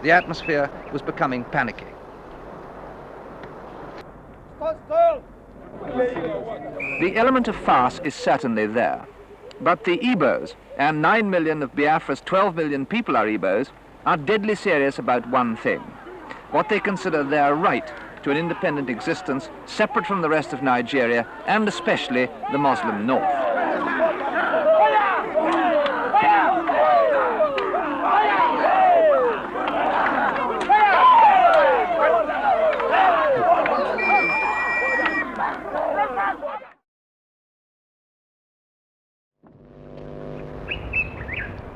The atmosphere was becoming panicky. The element of farce is certainly there. But the Igbos, and 9 million of Biafra's 12 million people are Igbos, are deadly serious about one thing: what they consider their right to an independent existence separate from the rest of Nigeria, and especially the Muslim North.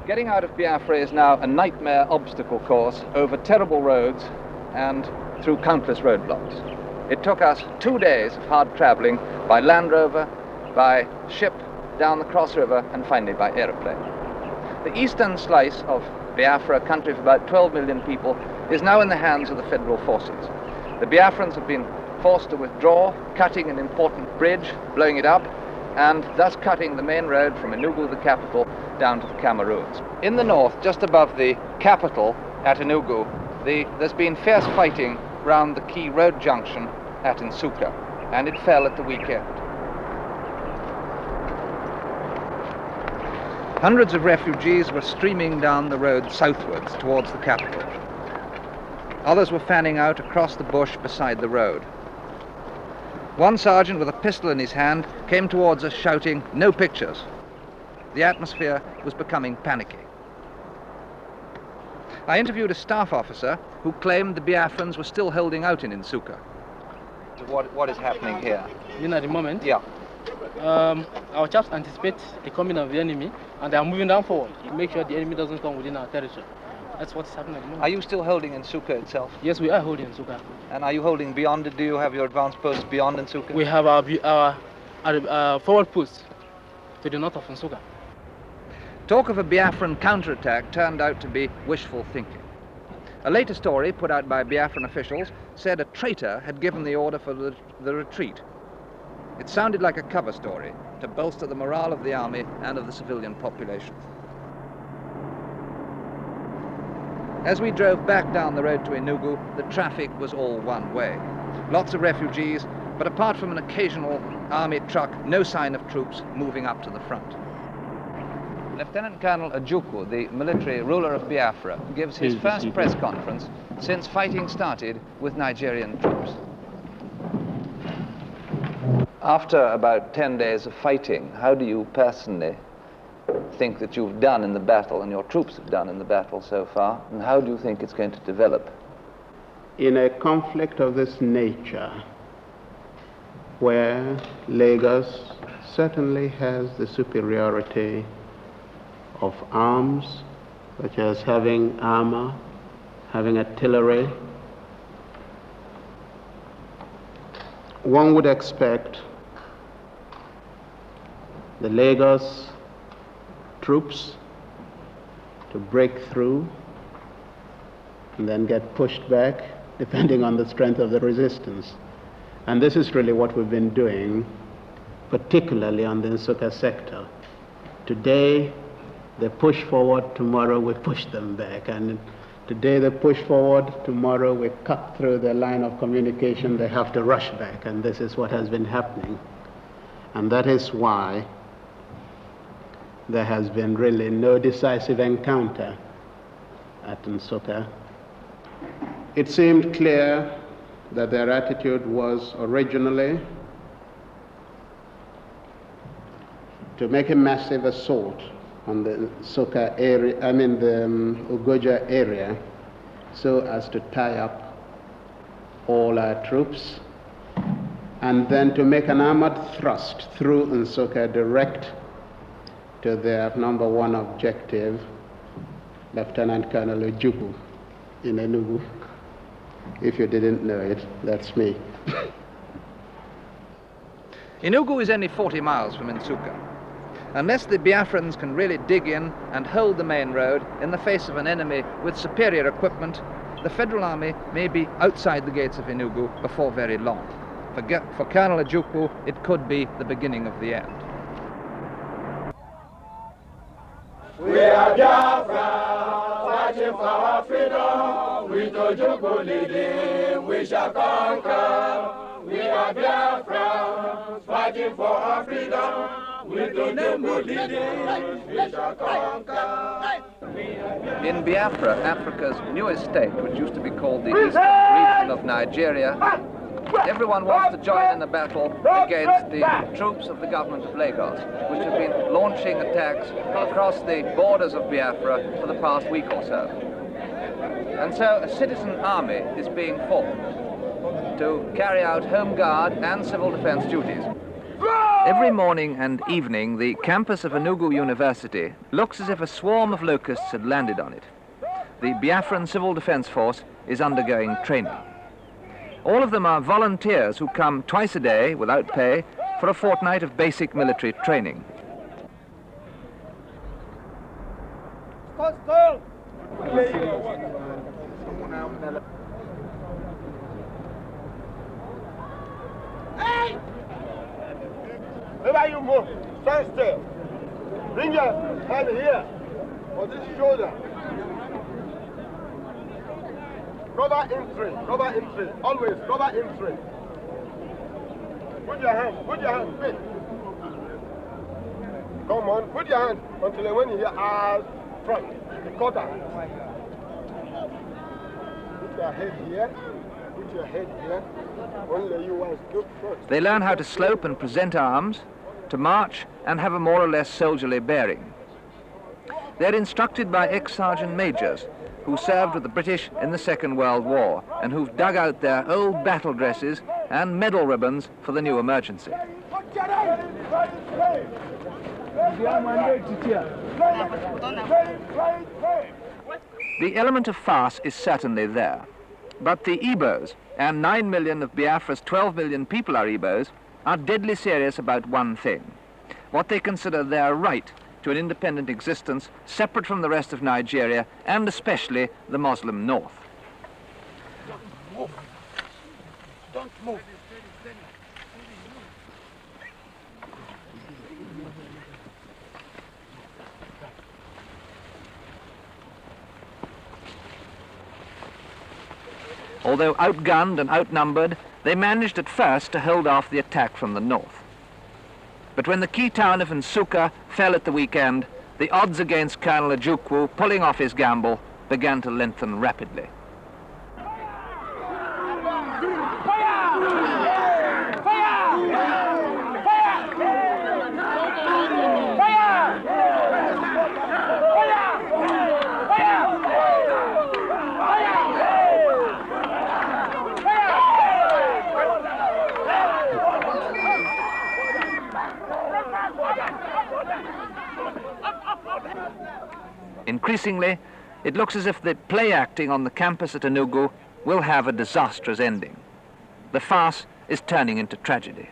Getting out of Biafra is now a nightmare obstacle course over terrible roads and through countless roadblocks. It took us 2 days of hard traveling by Land Rover, by ship, down the Cross River, and finally by aeroplane. The eastern slice of Biafra, a country of about 12 million people, is now in the hands of the federal forces. The Biafrans have been forced to withdraw, cutting an important bridge, blowing it up, and thus cutting the main road from Enugu, the capital, down to the Cameroons. In the north, just above the capital at Enugu, there's been fierce fighting round the key road junction at Nsukka, and it fell at the weekend. Hundreds of refugees were streaming down the road southwards towards the capital. Others were fanning out across the bush beside the road. One sergeant with a pistol in his hand came towards us shouting, "No pictures." The atmosphere was becoming panicky. I interviewed a staff officer who claimed the Biafrans were still holding out in Nsukka. What is happening here? At the moment? Yeah. Our chaps anticipate the coming of the enemy, and they are moving down forward to make sure the enemy doesn't come within our territory. That's what's happening at the moment. Are you still holding Nsukka itself? Yes, we are holding Nsukka. And are you holding beyond it? Do you have your advanced posts beyond Nsukka? We have our forward post to the north of Nsukka. Talk of a Biafran counterattack turned out to be wishful thinking. A later story put out by Biafran officials said a traitor had given the order for the retreat. It sounded like a cover story to bolster the morale of the army and of the civilian population. As we drove back down the road to Enugu, the traffic was all one way. Lots of refugees, but apart from an occasional army truck, no sign of troops moving up to the front. Lieutenant Colonel Ojukwu, the military ruler of Biafra, gives his first press conference since fighting started with Nigerian troops. After about 10 days of fighting, how do you personally think that you've done in the battle, and your troops have done in the battle so far, and how do you think it's going to develop? In a conflict of this nature, where Lagos certainly has the superiority of arms, such as having armor, having artillery, one would expect the Lagos troops to break through and then get pushed back, depending on the strength of the resistance. And this is really what we've been doing, particularly on the Nsukka sector. Today, they push forward, tomorrow we push them back. And today they push forward, tomorrow we cut through the line of communication, they have to rush back. And this is what has been happening. And that is why there has been really no decisive encounter at Nsukka. It seemed clear that their attitude was originally to make a massive assault on the Nsukka area, the Ugoja area, so as to tie up all our troops, and then to make an armored thrust through Nsukka direct to their number one objective, Lieutenant Colonel Ojukwu in Enugu. If you didn't know it, that's me. Enugu is only 40 miles from Nsukka. Unless the Biafrans can really dig in and hold the main road in the face of an enemy with superior equipment, the Federal Army may be outside the gates of Enugu before very long. For Colonel Ojukwu, it could be the beginning of the end. We are Biafra, fighting for our freedom. With Ojukwu leading, we shall conquer. We are Biafra, fighting for our freedom. With Ojukwu leading, we shall conquer. In Biafra, Africa's newest state, which used to be called the Eastern region of Nigeria, everyone wants to join in the battle against the troops of the government of Lagos, which have been launching attacks across the borders of Biafra for the past week or so. And so a citizen army is being formed to carry out home guard and civil defense duties. Every morning and evening, the campus of Enugu University looks as if a swarm of locusts had landed on it. The Biafran Civil Defense Force is undergoing training. All of them are volunteers who come twice a day, without pay, for a fortnight of basic military training. Hey! Wherever you move, stand still. Bring your hand here, on this shoulder. Cover in three, always cover in three. Put your hand, quick. Come on, put your hand until when you hear out front, the cutter. Put your head here, only you want to look first. They learn how to slope and present arms, to march and have a more or less soldierly bearing. They're instructed by ex-sergeant majors who served with the British in the Second World War and who've dug out their old battle dresses and medal ribbons for the new emergency. The element of farce is certainly there, but the Igbos, and 9 million of Biafra's 12 million people are Igbos, are deadly serious about one thing: what they consider their right to an independent existence separate from the rest of Nigeria, and especially the Muslim North. Don't move. Although outgunned and outnumbered, they managed at first to hold off the attack from the north. But when the key town of Nsukka fell at the weekend, the odds against Colonel Ojukwu pulling off his gamble began to lengthen rapidly. Increasingly, it looks as if the play acting on the campus at Enugu will have a disastrous ending. The farce is turning into tragedy.